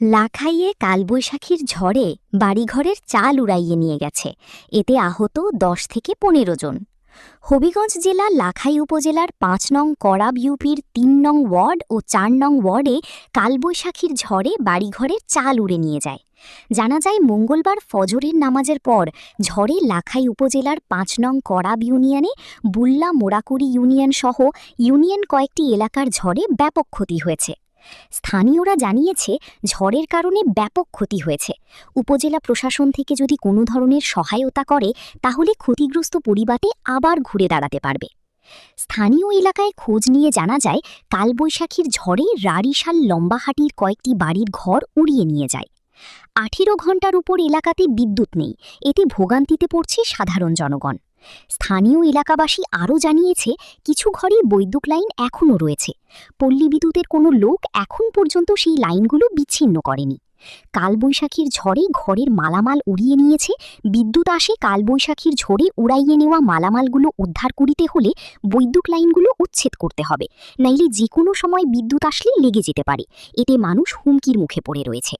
লাখাইয়ে কালবৈশাখীর ঝড়ে বাড়িঘরের চাল উড়াইয়ে নিয়ে গেছে। এতে আহত ১০ থেকে ১৫ জন। হবিগঞ্জ জেলার লাখাই উপজেলার ৫ নং করাব ইউপির ৩ নং ওয়ার্ড ও ৪ নং ওয়ার্ডে কালবৈশাখীর ঝড়ে বাড়িঘরের চাল উড়ে নিয়ে যায়। জানা যায়, মঙ্গলবার ফজরের নামাজের পর ঝড়ে লাখাই উপজেলার ৫ নং করাব ইউনিয়নে বুল্লা মোড়াকুড়ি ইউনিয়ন সহ ইউনিয়ন কয়েকটি এলাকার ঝড়ে ব্যাপক ক্ষতি হয়েছে। স্থানীয়রা জানিয়েছে, ঝড়ের কারণে ব্যাপক ক্ষতি হয়েছে। উপজেলা প্রশাসন থেকে যদি কোনো ধরনের সহায়তা করে, তাহলে ক্ষতিগ্রস্ত পরিবারে আবার ঘুরে দাঁড়াতে পারবে। স্থানীয় এলাকায় খোঁজ নিয়ে জানা যায়, কালবৈশাখীর ঝড়ে রারিশাল লম্বাহাটির কয়েকটি বাড়ির ঘর উড়িয়ে নিয়ে যায়। ১৮ ঘণ্টার উপর এলাকাতে বিদ্যুৎ নেই। এতে ভোগান্তিতে পড়ছে সাধারণ জনগণ। স্থানীয় এলাকাবাসী আরও জানিয়েছে, কিছু ঘরে বৈদ্যুতিক লাইন এখনও রয়েছে। পল্লী বিদ্যুতের কোনো লোক এখন পর্যন্ত সেই লাইনগুলো বিচ্ছিন্ন করেনি। কালবৈশাখীর ঝড়ে ঘরের মালামাল উড়িয়ে নিয়েছে। বিদ্যুৎ আসে কালবৈশাখীর ঝড়ে উড়াইয়ে নেওয়া মালামালগুলো উদ্ধার করিতে হলে বৈদ্যুতিক লাইনগুলো উচ্ছেদ করতে হবে, নাইলে যে কোনো সময় বিদ্যুৎ আসলে লেগে যেতে পারে। এতে মানুষ হুমকির মুখে পড়ে রয়েছে।